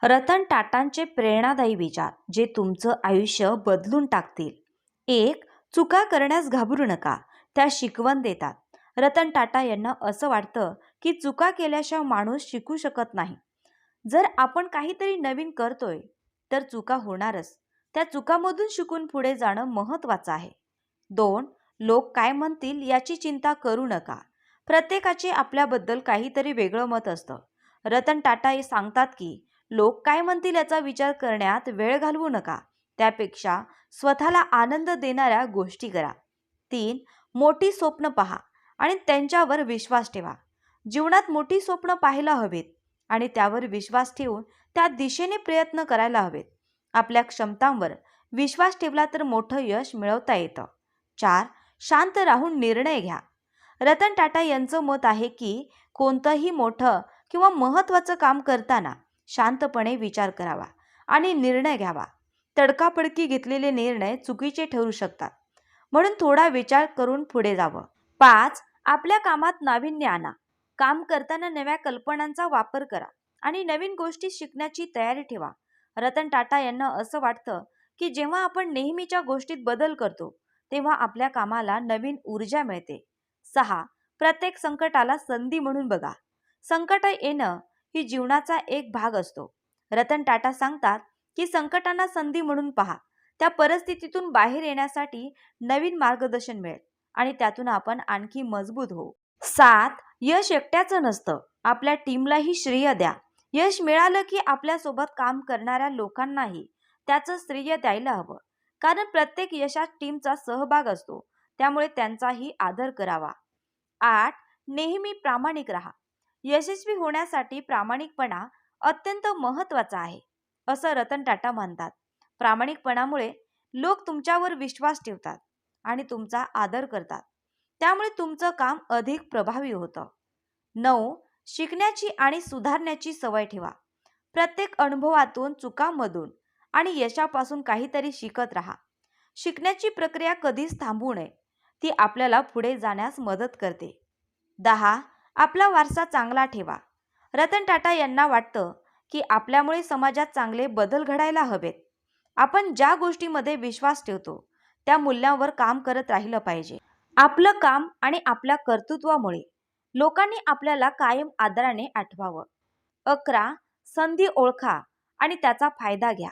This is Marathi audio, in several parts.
रतन टाटांचे प्रेरणादायी विचार जे तुमचं आयुष्य बदलून टाकतील. एक, चुका करण्यास घाबरू नका, त्या शिकवण देतात. रतन टाटा यांना असं वाटतं की चुका केल्याशिवाय माणूस शिकू शकत नाही. जर आपण काहीतरी नवीन करतोय तर चुका होणारच. त्या चुकामधून शिकून पुढे जाणं महत्त्वाचं आहे. दोन, लोक काय म्हणतील याची चिंता करू नका. प्रत्येकाचे आपल्याबद्दल काहीतरी वेगळं मत असतं. रतन टाटा हे सांगतात की लोक काय म्हणतील याचा विचार करण्यात वेळ घालवू नका. त्यापेक्षा स्वतःला आनंद देणाऱ्या गोष्टी करा. तीन, मोठी स्वप्न पहा आणि त्यांच्यावर विश्वास ठेवा. जीवनात मोठी स्वप्न पाहायला हवेत आणि त्यावर विश्वास ठेवून त्या दिशेने प्रयत्न करायला हवेत. आपल्या क्षमतांवर विश्वास ठेवला तर मोठं यश मिळवता येतं. चार, शांत राहून निर्णय घ्या. रतन टाटा यांचं मत आहे की कोणतंही मोठं किंवा महत्त्वाचं काम करताना शांतपणे विचार करावा आणि निर्णय घ्यावा. तडकाफडकी घेतलेले निर्णय चुकीचे ठरू शकतात, म्हणून थोडा विचार करून पुढे जावं. पाच, आपल्या कामात नाविन्य आणा. काम करताना नव्या कल्पनांचा वापर करा आणि नवीन गोष्टी शिकण्याची तयारी ठेवा. रतन टाटा यांना असं वाटतं की जेव्हा आपण नेहमीच्या गोष्टीत बदल करतो तेव्हा आपल्या कामाला नवीन ऊर्जा मिळते. सहा, प्रत्येक संकटाला संधी म्हणून बघा. संकट येणं ही जीवनाचा एक भाग असतो. रतन टाटा सांगतात की संकटांना संधी म्हणून पहा. त्या परिस्थितीतून बाहेर येण्यासाठी नवीन मार्गदर्शन मिळेल आणि त्यातून आपण आणखी मजबूत होऊ. सात, यश एकट्याचं नसतं, आपल्या टीमलाही श्रेय द्या. यश मिळालं की आपल्यासोबत काम करणाऱ्या लोकांनाही त्याचं श्रेय द्यायला हवं, कारण प्रत्येक यशात टीमचा सहभाग असतो, त्यामुळे त्यांचाही आदर करावा. आठ, नेहमी प्रामाणिक राहा. यशस्वी होण्यासाठी प्रामाणिकपणा अत्यंत महत्त्वाचा आहे, असं रतन टाटा म्हणतात. प्रामाणिकपणामुळे लोक तुमच्यावर विश्वास ठेवतात आणि तुमचा आदर करतात, त्यामुळे तुमचं काम अधिक प्रभावी होतं. नऊ, शिकण्याची आणि सुधारण्याची सवय ठेवा. प्रत्येक अनुभवातून, चुकांमधून आणि यशापासून काहीतरी शिकत राहा. शिकण्याची प्रक्रिया कधीच थांबवू नये, ती आपल्याला पुढे जाण्यास मदत करते. 10, आपला वारसा चांगला ठेवा. रतन टाटा यांना वाटतं की आपल्यामुळे समाजात चांगले बदल घडायला हवेत. आपण ज्या गोष्टीमध्ये विश्वास ठेवतो त्या मूल्यांवर काम करत राहिलं पाहिजे. आपलं काम आणि आपल्या कर्तृत्वामुळे लोकांनी आपल्याला कायम आदराने आठवावं. 11, संधी ओळखा आणि त्याचा फायदा घ्या.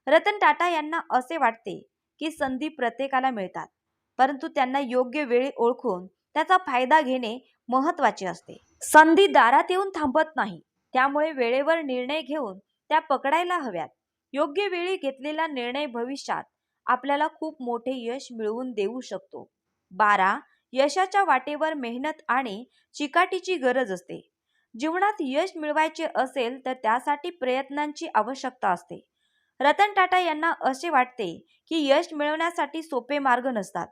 रतन टाटा यांना असे वाटते की संधी प्रत्येकाला मिळतात, परंतु त्यांना योग्य वेळी ओळखून त्याचा फायदा घेणे महत्त्वाचे असते. संधी दारात येऊन थांबत नाही, त्यामुळे वेळेवर निर्णय घेऊन त्या पकडायला हव्यात. योग्य वेळी घेतलेला निर्णय भविष्यात आपल्याला खूप मोठे यश मिळवून देऊ शकतो. 12, यशाच्या वाटेवर मेहनत आणि चिकाटीची गरज असते. जीवनात यश मिळवायचे असेल तर त्यासाठी प्रयत्नांची आवश्यकता असते. रतन टाटा यांना असे वाटते की यश मिळवण्यासाठी सोपे मार्ग नसतात,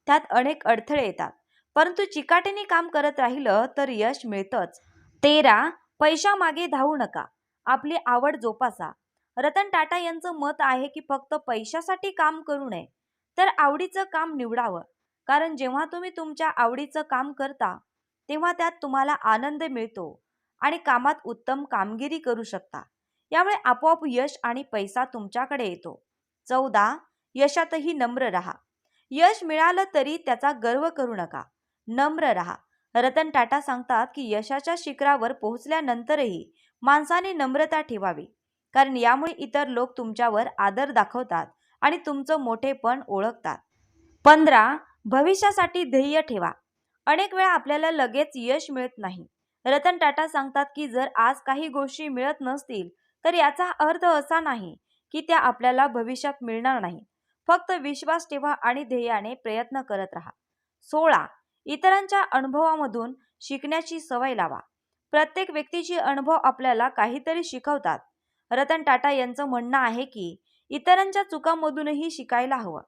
त्यात अनेक अडथळे येतात, परंतु चिकाटीने काम करत राहिलं तर यश मिळतंच. 13, पैशामागे धावू नका, आपली आवड जोपासा. रतन टाटा यांचं मत आहे की फक्त पैशासाठी काम करू नये, तर आवडीचं काम निवडावं. कारण जेव्हा तुम्ही तुमच्या आवडीचं काम करता तेव्हा त्यात तुम्हाला आनंद मिळतो आणि कामात उत्तम कामगिरी करू शकता. यामुळे आपोआप यश आणि पैसा तुमच्याकडे येतो. 14, यशातही नम्र राहा. यश मिळालं तरी त्याचा गर्व करू नका, नम्र राहा. रतन टाटा सांगतात की यशाच्या शिखरावर पोहोचल्यानंतरही माणसाने नम्रता ठेवावी, कारण यामुळे इतर लोक तुमच्यावर आदर दाखवतात आणि तुमचं मोठेपण ओळखतात. 15, भविष्यासाठी ध्येय ठेवा. अनेक वेळा आपल्याला लगेच यश मिळत नाही. रतन टाटा सांगतात की जर आज काही गोष्टी मिळत नसतील तर याचा अर्थ असा नाही की त्या आपल्याला भविष्यात मिळणार नाही. फक्त विश्वास ठेवा आणि ध्येयाने प्रयत्न करत राहा. 16, इतरांच्या अनुभवामधून शिकण्याची सवय लावा. प्रत्येक व्यक्तीचे अनुभव आपल्याला काहीतरी शिकवतात. रतन टाटा यांचं म्हणणं आहे की इतरांच्या चुकांमधूनही शिकायला हवं.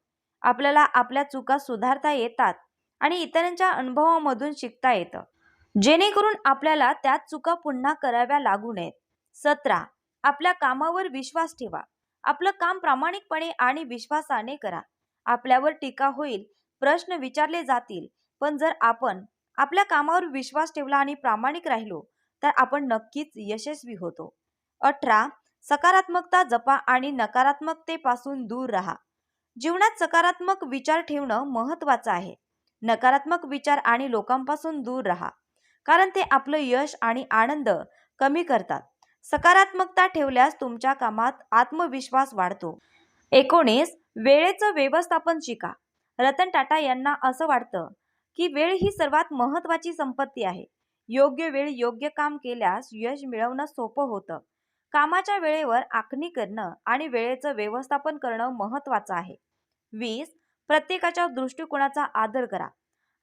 आपल्याला आपल्या चुका सुधारता येतात आणि इतरांच्या अनुभवामधून शिकता येतं, जेणेकरून आपल्याला त्याच चुका पुन्हा कराव्या लागू नयेत. 17, आपल्या कामावर विश्वास ठेवा. आपलं काम प्रामाणिकपणे आणि विश्वासाने करा. आपल्यावर टीका होईल, प्रश्न विचारले जातील, पण जर आपण आपल्या कामावर विश्वास ठेवला आणि प्रामाणिक राहिलो तर आपण नक्कीच यशस्वी होतो. 18, सकारात्मकता जपा आणि नकारात्मकतेपासून दूर राहा. जीवनात सकारात्मक विचार ठेवणं महत्त्वाचं आहे. नकारात्मक विचार आणि लोकांपासून दूर राहा, कारण ते आपलं यश आणि आनंद कमी करतात. सकारात्मकता ठेवल्यास तुमच्या कामात आत्मविश्वास वाढतो. 19. वेळेचं व्यवस्थापन शिका. रतन टाटा यांना असं वाटतं की वेळ ही सर्वात महत्त्वाची संपत्ती आहे. योग्य वेळ योग्य काम केल्यास यश मिळवणं सोपं होतं. कामाच्या वेळेवर आखणी करणं आणि वेळेचं व्यवस्थापन करणं महत्त्वाचं आहे. 20. प्रत्येकाच्या दृष्टिकोनाचा आदर करा.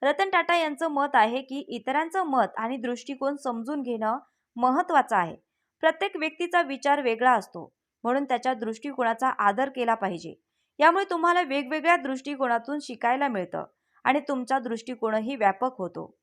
रतन टाटा यांचं मत आहे की इतरांचं मत आणि दृष्टिकोन समजून घेणं महत्त्वाचं आहे. प्रत्येक व्यक्तीचा विचार वेगळा असतो, म्हणून त्याच्या दृष्टिकोनाचा आदर केला पाहिजे. यामुळे तुम्हाला वेगवेगळ्या दृष्टिकोनातून शिकायला मिळतं आणि तुमचा दृष्टिकोनही व्यापक होतो.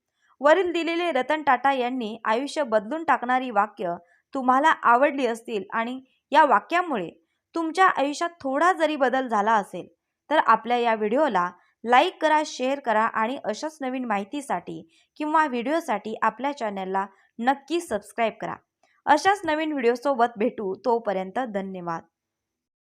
वरील दिलेले रतन टाटा यांनी आयुष्य बदलून टाकणारी वाक्य तुम्हाला आवडली असतील आणि या वाक्यामुळे तुमच्या आयुष्यात थोडा जरी बदल झाला असेल तर आपल्या या व्हिडिओला लाईक करा, शेअर करा आणि अशाच नवीन माहितीसाठी किंवा व्हिडिओसाठी आपल्या चॅनलला नक्की सबस्क्राईब करा. अशाच नवीन व्हिडिओसोबत भेटू. तोपर्यंत धन्यवाद.